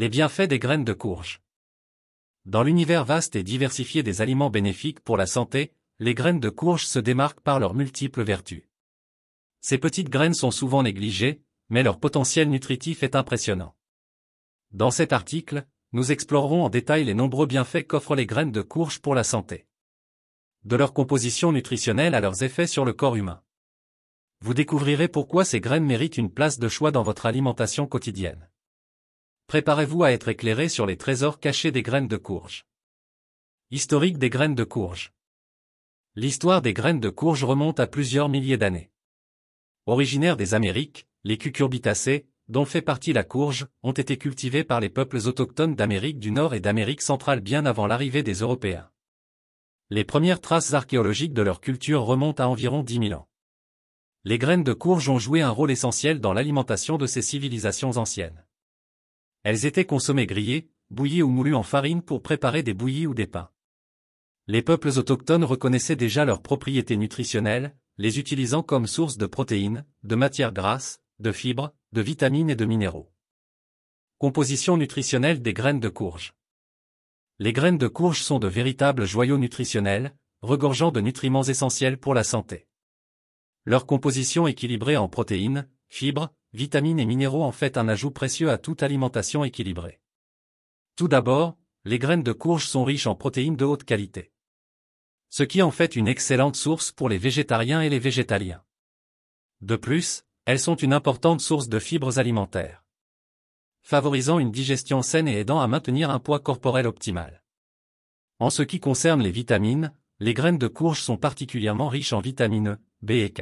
Les bienfaits des graines de courge. Dans l'univers vaste et diversifié des aliments bénéfiques pour la santé, les graines de courge se démarquent par leurs multiples vertus. Ces petites graines sont souvent négligées, mais leur potentiel nutritif est impressionnant. Dans cet article, nous explorerons en détail les nombreux bienfaits qu'offrent les graines de courge pour la santé. De leur composition nutritionnelle à leurs effets sur le corps humain. Vous découvrirez pourquoi ces graines méritent une place de choix dans votre alimentation quotidienne. Préparez-vous à être éclairé sur les trésors cachés des graines de courge. Historique des graines de courge. L'histoire des graines de courge remonte à plusieurs milliers d'années. Originaires des Amériques, les cucurbitacées, dont fait partie la courge, ont été cultivées par les peuples autochtones d'Amérique du Nord et d'Amérique centrale bien avant l'arrivée des Européens. Les premières traces archéologiques de leur culture remontent à environ 10 000 ans. Les graines de courge ont joué un rôle essentiel dans l'alimentation de ces civilisations anciennes. Elles étaient consommées grillées, bouillies ou moulues en farine pour préparer des bouillies ou des pains. Les peuples autochtones reconnaissaient déjà leurs propriétés nutritionnelles, les utilisant comme source de protéines, de matières grasses, de fibres, de vitamines et de minéraux. Composition nutritionnelle des graines de courge. Les graines de courge sont de véritables joyaux nutritionnels, regorgeant de nutriments essentiels pour la santé. Leur composition équilibrée en protéines, fibres, vitamines et minéraux en fait un ajout précieux à toute alimentation équilibrée. Tout d'abord, les graines de courge sont riches en protéines de haute qualité. Ce qui en fait une excellente source pour les végétariens et les végétaliens. De plus, elles sont une importante source de fibres alimentaires, favorisant une digestion saine et aidant à maintenir un poids corporel optimal. En ce qui concerne les vitamines, les graines de courge sont particulièrement riches en vitamines E, B et K.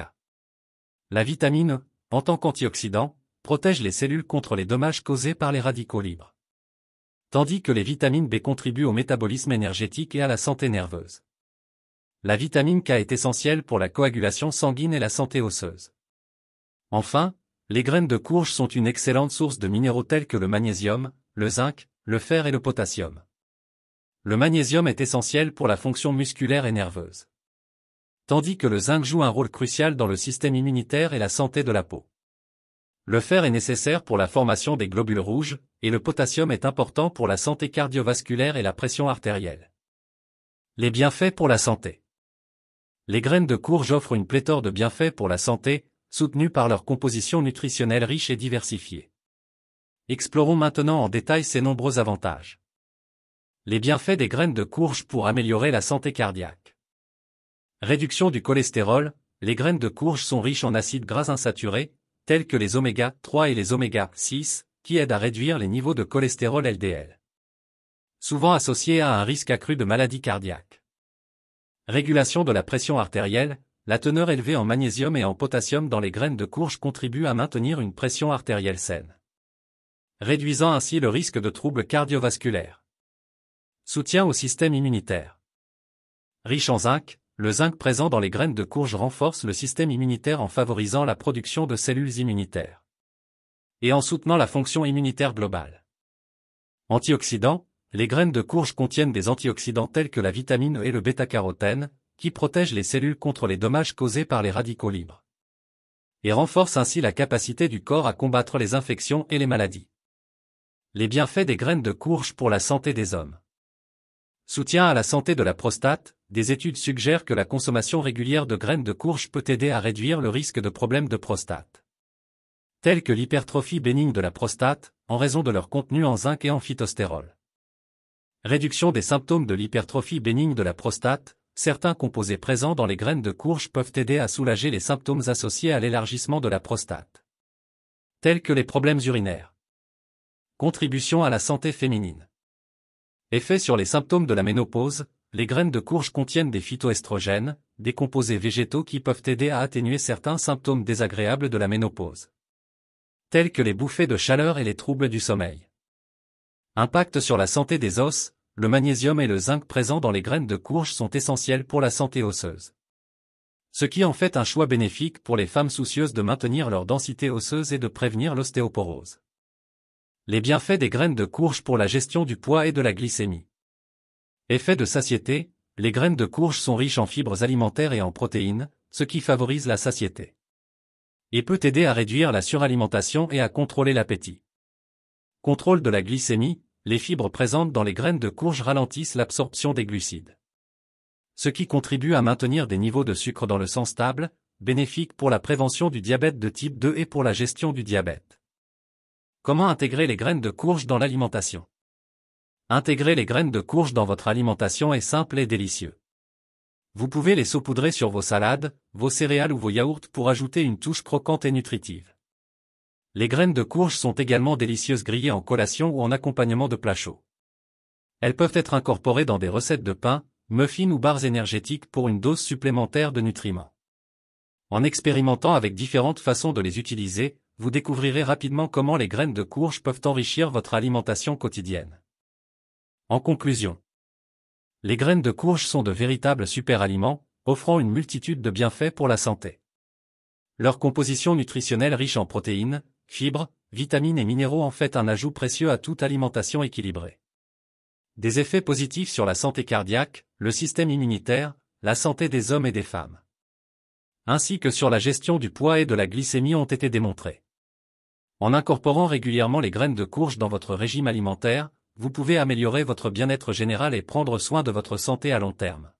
La vitamine E, en tant qu'antioxydant, protège les cellules contre les dommages causés par les radicaux libres. Tandis que les vitamines B contribuent au métabolisme énergétique et à la santé nerveuse. La vitamine K est essentielle pour la coagulation sanguine et la santé osseuse. Enfin, les graines de courge sont une excellente source de minéraux tels que le magnésium, le zinc, le fer et le potassium. Le magnésium est essentiel pour la fonction musculaire et nerveuse. Tandis que le zinc joue un rôle crucial dans le système immunitaire et la santé de la peau. Le fer est nécessaire pour la formation des globules rouges, et le potassium est important pour la santé cardiovasculaire et la pression artérielle. Les bienfaits pour la santé. Les graines de courge offrent une pléthore de bienfaits pour la santé, soutenus par leur composition nutritionnelle riche et diversifiée. Explorons maintenant en détail ces nombreux avantages. Les bienfaits des graines de courge pour améliorer la santé cardiaque. Réduction du cholestérol, les graines de courge sont riches en acides gras insaturés, tels que les oméga 3 et les oméga 6, qui aident à réduire les niveaux de cholestérol LDL. Souvent associés à un risque accru de maladie cardiaque. Régulation de la pression artérielle, la teneur élevée en magnésium et en potassium dans les graines de courge contribue à maintenir une pression artérielle saine, réduisant ainsi le risque de troubles cardiovasculaires. Soutien au système immunitaire. Riche en zinc, le zinc présent dans les graines de courge renforce le système immunitaire en favorisant la production de cellules immunitaires et en soutenant la fonction immunitaire globale. Antioxydants, les graines de courge contiennent des antioxydants tels que la vitamine E et le bêta-carotène, qui protègent les cellules contre les dommages causés par les radicaux libres et renforcent ainsi la capacité du corps à combattre les infections et les maladies. Les bienfaits des graines de courge pour la santé des hommes. Soutien à la santé de la prostate, des études suggèrent que la consommation régulière de graines de courge peut aider à réduire le risque de problèmes de prostate, tels que l'hypertrophie bénigne de la prostate, en raison de leur contenu en zinc et en phytostérol. Réduction des symptômes de l'hypertrophie bénigne de la prostate, certains composés présents dans les graines de courge peuvent aider à soulager les symptômes associés à l'élargissement de la prostate, tels que les problèmes urinaires. Contribution à la santé féminine. Effet sur les symptômes de la ménopause, les graines de courge contiennent des phytoestrogènes, des composés végétaux qui peuvent aider à atténuer certains symptômes désagréables de la ménopause, tels que les bouffées de chaleur et les troubles du sommeil. Impact sur la santé des os, le magnésium et le zinc présents dans les graines de courge sont essentiels pour la santé osseuse. Ce qui en fait un choix bénéfique pour les femmes soucieuses de maintenir leur densité osseuse et de prévenir l'ostéoporose. Les bienfaits des graines de courge pour la gestion du poids et de la glycémie. Effet de satiété, les graines de courge sont riches en fibres alimentaires et en protéines, ce qui favorise la satiété. Et peut aider à réduire la suralimentation et à contrôler l'appétit. Contrôle de la glycémie, les fibres présentes dans les graines de courge ralentissent l'absorption des glucides. Ce qui contribue à maintenir des niveaux de sucre dans le sang stables, bénéfique pour la prévention du diabète de type 2 et pour la gestion du diabète. Comment intégrer les graines de courge dans l'alimentation? Intégrer les graines de courge dans votre alimentation est simple et délicieux. Vous pouvez les saupoudrer sur vos salades, vos céréales ou vos yaourts pour ajouter une touche croquante et nutritive. Les graines de courge sont également délicieuses grillées en collation ou en accompagnement de plats chauds. Elles peuvent être incorporées dans des recettes de pain, muffins ou barres énergétiques pour une dose supplémentaire de nutriments. En expérimentant avec différentes façons de les utiliser, vous découvrirez rapidement comment les graines de courge peuvent enrichir votre alimentation quotidienne. En conclusion, les graines de courge sont de véritables super-aliments, offrant une multitude de bienfaits pour la santé. Leur composition nutritionnelle riche en protéines, fibres, vitamines et minéraux en fait un ajout précieux à toute alimentation équilibrée. Des effets positifs sur la santé cardiaque, le système immunitaire, la santé des hommes et des femmes, ainsi que sur la gestion du poids et de la glycémie ont été démontrés. En incorporant régulièrement les graines de courge dans votre régime alimentaire, vous pouvez améliorer votre bien-être général et prendre soin de votre santé à long terme.